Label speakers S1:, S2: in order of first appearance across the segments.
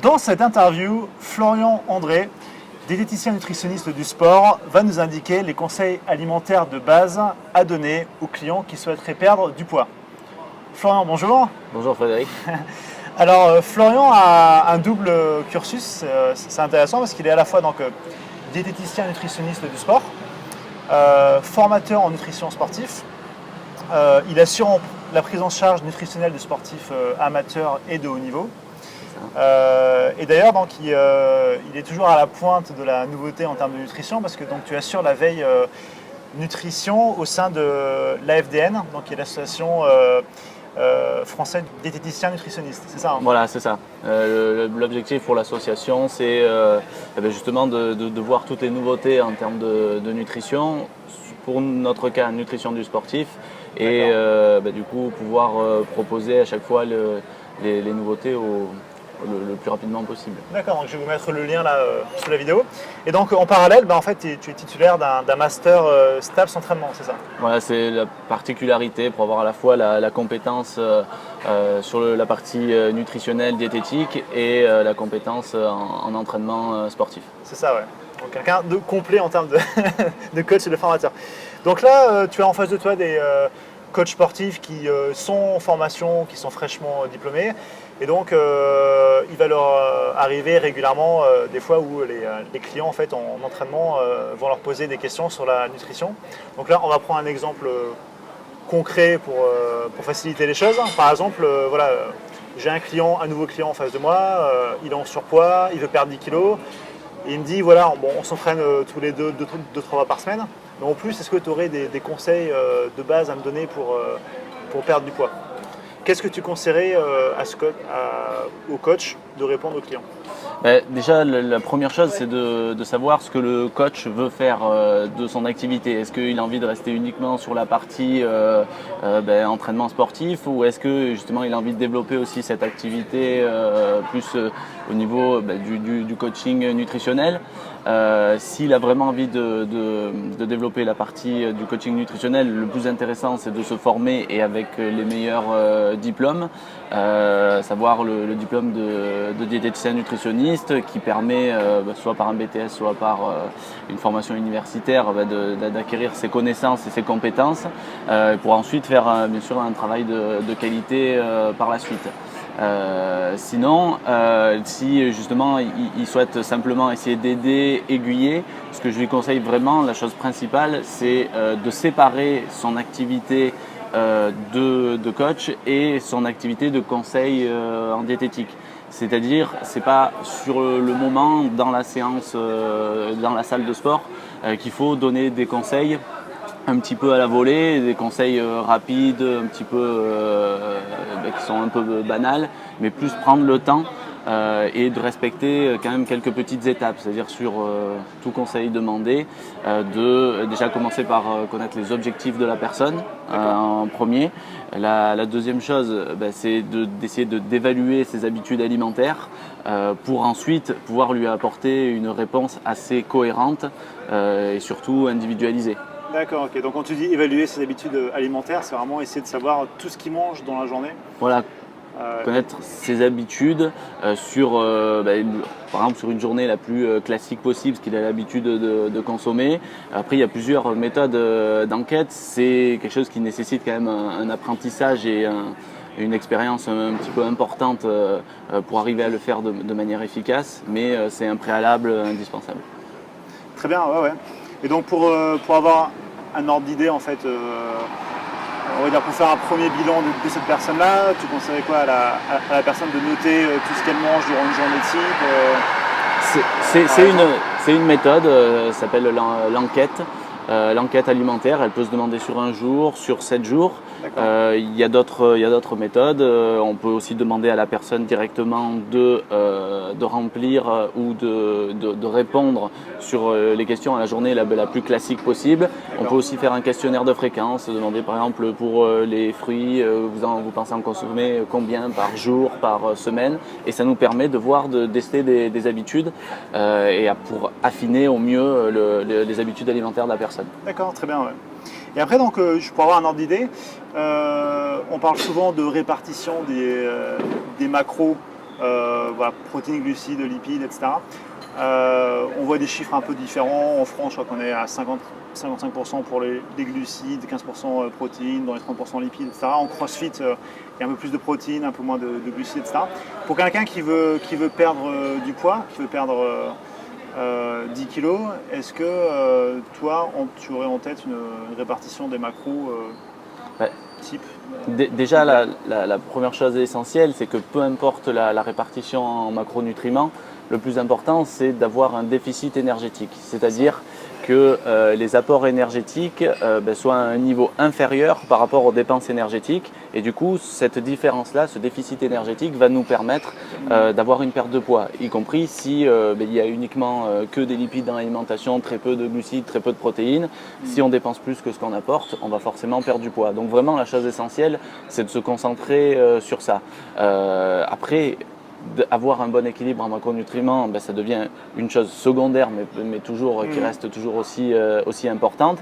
S1: Dans cette interview, Florian André, diététicien nutritionniste du sport, va nous indiquer les conseils alimentaires de base à donner aux clients qui souhaiteraient perdre du poids. Florian, bonjour.
S2: Bonjour Frédéric.
S1: Alors, Florian a un double cursus. C'est intéressant parce qu'il est à la fois diététicien nutritionniste du sport, formateur en nutrition sportif. Il assure la prise en charge nutritionnelle de sportifs amateurs et de haut niveau. Et d'ailleurs, il est toujours à la pointe de la nouveauté en termes de nutrition parce que tu assures la veille nutrition au sein de l'AFDN, qui est l'association française diététiciens nutritionnistes. C'est ça, hein?
S2: Voilà, c'est ça. L'objectif pour l'association, c'est justement de voir toutes les nouveautés en termes de nutrition, pour notre cas, nutrition du sportif, et du coup pouvoir proposer à chaque fois les nouveautés le plus rapidement possible.
S1: D'accord, donc je vais vous mettre le lien là sous la vidéo. Et donc en parallèle, en fait, tu es titulaire d'un master STAPS entraînement, c'est ça?
S2: Voilà, c'est la particularité pour avoir à la fois la compétence sur la partie nutritionnelle, diététique et la compétence en entraînement sportif.
S1: C'est ça, ouais. Donc quelqu'un de complet en termes de coach et de formateur. Donc là, tu as en face de toi des coachs sportifs qui sont en formation, qui sont fraîchement diplômés. Et donc, il va leur arriver régulièrement des fois où les clients en fait, en entraînement vont leur poser des questions sur la nutrition. Donc là, on va prendre un exemple concret pour faciliter les choses. Par exemple, j'ai un nouveau client en face de moi, il est en surpoids, il veut perdre 10 kilos. Et il me dit, on s'entraîne tous les 2-3 fois par semaine. Mais en plus, est-ce que tu aurais des conseils de base à me donner pour perdre du poids? Qu'est-ce que tu conseillerais au coach de répondre aux clients?
S2: Déjà, la première chose, c'est de savoir ce que le coach veut faire de son activité. Est-ce qu'il a envie de rester uniquement sur la partie entraînement sportif, ou est-ce que justement il a envie de développer aussi cette activité plus au niveau du coaching nutritionnel? S'il a vraiment envie de développer la partie du coaching nutritionnel, le plus intéressant, c'est de se former et avec les meilleurs diplômes, savoir le diplôme de diététicien nutritionniste qui permet, soit par un BTS, soit par une formation universitaire, d'acquérir ses connaissances et ses compétences pour ensuite faire bien sûr un travail de qualité par la suite. Sinon, si justement il souhaite simplement essayer d'aider, aiguiller, ce que je lui conseille vraiment, la chose principale, c'est de séparer son activité de coach et son activité de conseil en diététique. C'est-à-dire, c'est pas sur le moment, dans la séance, dans la salle de sport, qu'il faut donner des conseils un petit peu à la volée, des conseils rapides, un petit peu qui sont un peu banals, mais plus prendre le temps et de respecter quand même quelques petites étapes, c'est-à-dire sur tout conseil demandé, de déjà commencer par connaître les objectifs de la personne en premier. La deuxième chose, c'est d'essayer d'évaluer ses habitudes alimentaires pour ensuite pouvoir lui apporter une réponse assez cohérente et surtout individualisée.
S1: D'accord, ok. Donc quand tu dis évaluer ses habitudes alimentaires, c'est vraiment essayer de savoir tout ce qu'il mange dans la journée?
S2: Voilà, connaître ses habitudes par exemple sur une journée la plus classique possible, ce qu'il a l'habitude de consommer. Après, il y a plusieurs méthodes d'enquête. C'est quelque chose qui nécessite quand même un apprentissage et une expérience un petit peu importante pour arriver à le faire de manière efficace, mais c'est un préalable indispensable.
S1: Très bien, ouais. Et donc pour avoir un ordre d'idée, en fait, on va dire pour faire un premier bilan de cette personne-là, tu conseillerais quoi à la personne de noter tout ce qu'elle mange durant une journée type?
S2: C'est une méthode, ça s'appelle l'enquête. L'enquête alimentaire, elle peut se demander sur un jour, sur 7 jours. Il y a d'autres méthodes. On peut aussi demander à la personne directement de remplir ou de répondre sur les questions à la journée la plus classique possible. On peut aussi faire un questionnaire de fréquence, demander par exemple pour les fruits, vous pensez en consommer combien par jour, par semaine, et ça nous permet de voir, de tester des habitudes et pour affiner au mieux les habitudes alimentaires de la personne.
S1: D'accord, très bien. Ouais. Et après, pour avoir un ordre d'idée, on parle souvent de répartition des macros voilà, protéines, glucides, lipides, etc. On voit des chiffres un peu différents. En France, je crois qu'on est à 55% pour les glucides, 15% protéines, dans les 30% lipides, etc. En CrossFit, il y a un peu plus de protéines, un peu moins de glucides, etc. Pour quelqu'un qui veut perdre du poids, qui veut perdre 10 kilos, est-ce que toi, tu aurais en tête une répartition des macros
S2: Ouais.
S1: type
S2: Déjà, la première chose essentielle, c'est que peu importe la répartition en macronutriments, le plus important, c'est d'avoir un déficit énergétique. C'est-à-dire que les apports énergétiques soient à un niveau inférieur par rapport aux dépenses énergétiques. Et du coup, cette différence-là, ce déficit énergétique va nous permettre d'avoir une perte de poids, y compris si il y a uniquement que des lipides dans l'alimentation, très peu de glucides, très peu de protéines. Si on dépense plus que ce qu'on apporte, on va forcément perdre du poids. Donc vraiment, la chose essentielle, c'est de se concentrer sur ça. Après, avoir un bon équilibre en macronutriments, ça devient une chose secondaire, mais toujours, qui reste toujours aussi importante.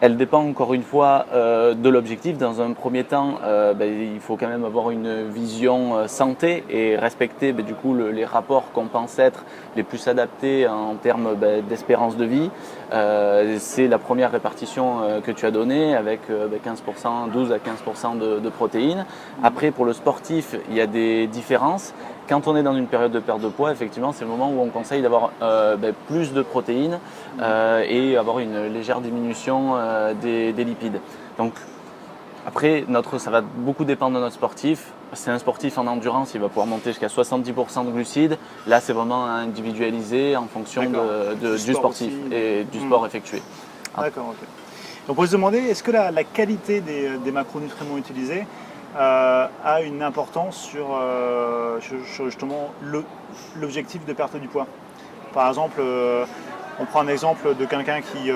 S2: Elle dépend encore une fois de l'objectif. Dans un premier temps, il faut quand même avoir une vision santé et respecter du coup les rapports qu'on pense être les plus adaptés en termes d'espérance de vie. C'est la première répartition que tu as donnée avec 15%, 12 à 15% de protéines. Après, pour le sportif, il y a des différences. Quand on est dans une période de perte de poids, effectivement, c'est le moment où on conseille d'avoir plus de protéines et avoir une légère diminution des lipides. Donc après, ça va beaucoup dépendre de notre sportif. C'est un sportif en endurance, il va pouvoir monter jusqu'à 70% de glucides. Là, c'est vraiment individualisé en fonction du sportif et du sport effectué.
S1: D'accord, ok. On peut se demander, est-ce que la qualité des macronutriments utilisés a une importance sur justement l'objectif de perte du poids. Par exemple, on prend un exemple de quelqu'un qui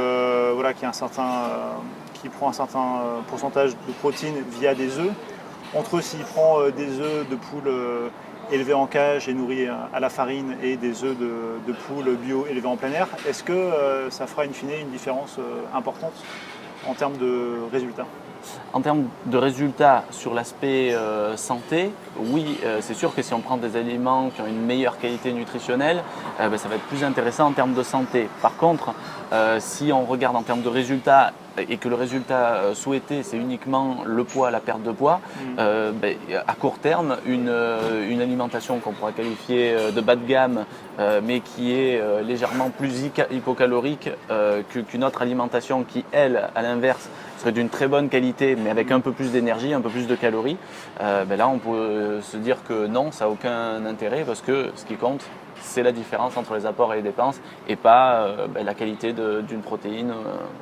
S1: prend un certain pourcentage de protéines via des œufs. Entre s'il prend des œufs de poule élevés en cage et nourris à la farine et des œufs de poule bio élevés en plein air, est-ce que ça fera in fine une différence importante en termes de résultats ?
S2: En termes de résultats sur l'aspect santé, oui, c'est sûr que si on prend des aliments qui ont une meilleure qualité nutritionnelle, ça va être plus intéressant en termes de santé. Par contre, si on regarde en termes de résultats et que le résultat souhaité, c'est uniquement le poids, la perte de poids, à court terme, une alimentation qu'on pourra qualifier de bas de gamme, mais qui est légèrement plus hypocalorique qu'une autre alimentation qui, elle, à l'inverse, serait d'une très bonne qualité, mais avec un peu plus d'énergie, un peu plus de calories, là, on peut se dire que non, ça n'a aucun intérêt parce que ce qui compte, c'est la différence entre les apports et les dépenses et pas la qualité d'une protéine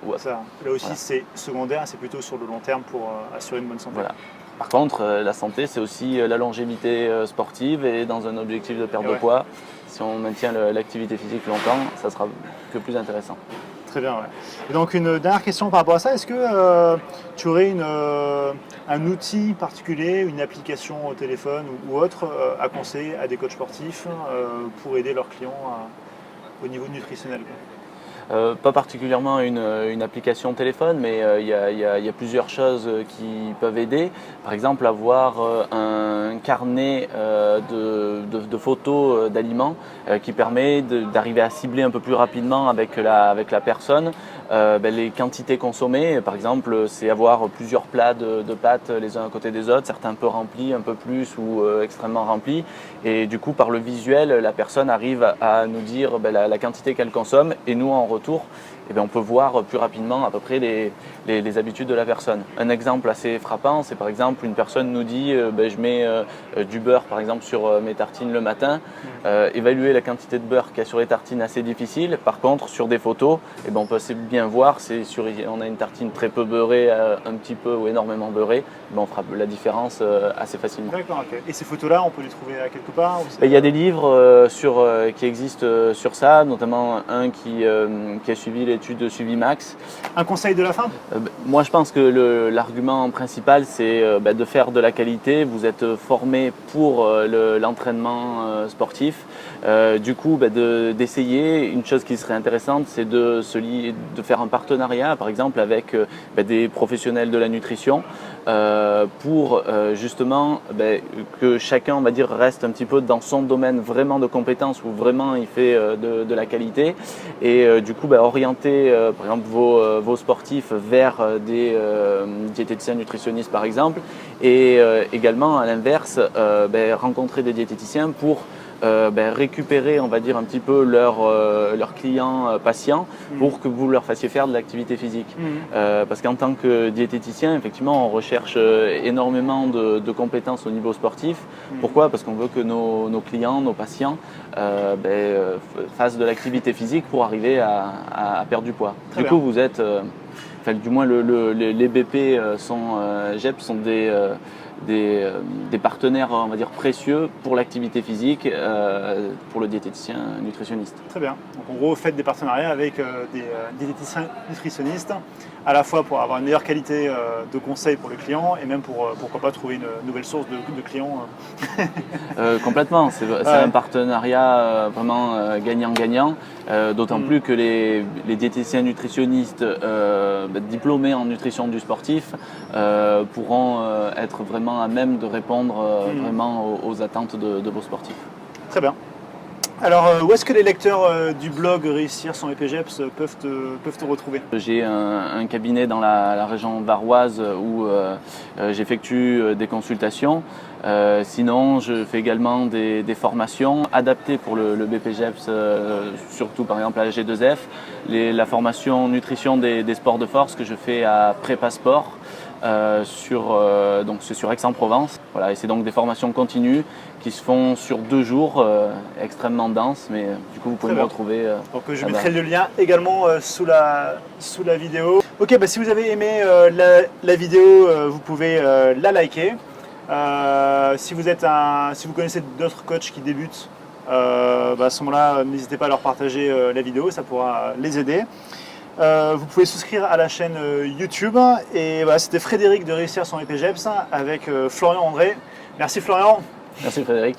S2: ou autre.
S1: Ça, là aussi, voilà. C'est secondaire, c'est plutôt sur le long terme pour assurer une bonne santé.
S2: Voilà. Par contre, la santé, c'est aussi la longévité sportive et dans un objectif de perte de poids, si on maintient l'activité physique longtemps, ça sera que plus intéressant.
S1: Très bien, ouais. Et donc une dernière question par rapport à ça, est-ce que tu aurais un outil particulier, une application au téléphone ou autre à conseiller à des coachs sportifs pour aider leurs clients au niveau nutritionnel, quoi ?
S2: Pas particulièrement une application téléphone, mais il y a plusieurs choses qui peuvent aider. Par exemple, avoir un carnet de photos d'aliments qui permet d'arriver à cibler un peu plus rapidement avec la personne les quantités consommées. Par exemple, c'est avoir plusieurs plats de pâtes les uns à côté des autres, certains peu remplis, un peu plus ou extrêmement remplis. Et du coup, par le visuel, la personne arrive à nous dire la quantité qu'elle consomme et nous, en retour, on peut voir plus rapidement à peu près les habitudes de la personne. Un exemple assez frappant, c'est par exemple une personne nous dit je mets du beurre par exemple sur mes tartines le matin. Évaluer la quantité de beurre qu'il y a sur les tartines, assez difficile. Par contre, sur des photos, on peut assez bien voir, on a une tartine très peu beurrée, un petit peu ou énormément beurrée, on fera la différence assez facilement.
S1: D'accord, ok. Et ces photos-là, on peut les trouver à quelque part
S2: Il y a des livres qui existent sur ça, notamment un qui a suivi études de suivi max.
S1: Un conseil de la fin?
S2: Moi, je pense que l'argument principal, c'est de faire de la qualité. Vous êtes formé pour l'entraînement sportif. Du coup, d'essayer. Une chose qui serait intéressante, c'est de faire un partenariat, par exemple, avec des professionnels de la nutrition pour justement que chacun, on va dire, reste un petit peu dans son domaine vraiment de compétences où vraiment il fait de la qualité et du coup orienter par exemple vos sportifs vers des diététiciens nutritionnistes par exemple et également à l'inverse rencontrer des diététiciens pour récupérer, on va dire, un petit peu leurs clients patients pour que vous leur fassiez faire de l'activité physique. Parce qu'en tant que diététicien, effectivement, on recherche énormément de compétences au niveau sportif. Pourquoi? Parce qu'on veut que nos clients, nos patients fassent de l'activité physique pour arriver à perdre du poids.
S1: Très
S2: du coup, vous êtes, du moins les BP GEP sont des partenaires, on va dire, précieux pour l'activité physique, pour le diététicien nutritionniste.
S1: Très bien. Donc en gros, faites des partenariats avec des diététiciens nutritionnistes, à la fois pour avoir une meilleure qualité de conseils pour le client et même pour, pourquoi pas, trouver une nouvelle source de clients.
S2: Complètement. C'est un partenariat vraiment gagnant-gagnant, d'autant plus que les diététiciens nutritionnistes diplômés en nutrition du sportif pourront être vraiment à même de répondre vraiment aux attentes de vos sportifs.
S1: Très bien. Alors, où est-ce que les lecteurs du blog Réussir son EPGEPS peuvent te retrouver?
S2: J'ai un cabinet dans la région varoise où j'effectue des consultations. Sinon, je fais également des formations adaptées pour le BPGEPS, surtout par exemple à la G2F. La formation nutrition des sports de force que je fais à Prépa Sport. Donc c'est sur Aix-en-Provence. Voilà, et c'est donc des formations continues qui se font sur 2 jours, extrêmement denses, mais du coup vous pouvez me retrouver.
S1: Donc je mettrai le lien également sous la vidéo. Ok, si vous avez aimé la vidéo, vous pouvez la liker. Si vous connaissez d'autres coachs qui débutent, à ce moment-là, n'hésitez pas à leur partager la vidéo, ça pourra les aider. Vous pouvez souscrire à la chaîne YouTube et c'était Frédéric de Réussir son EPGEPS avec Florian André. Merci Florian.
S2: Merci Frédéric.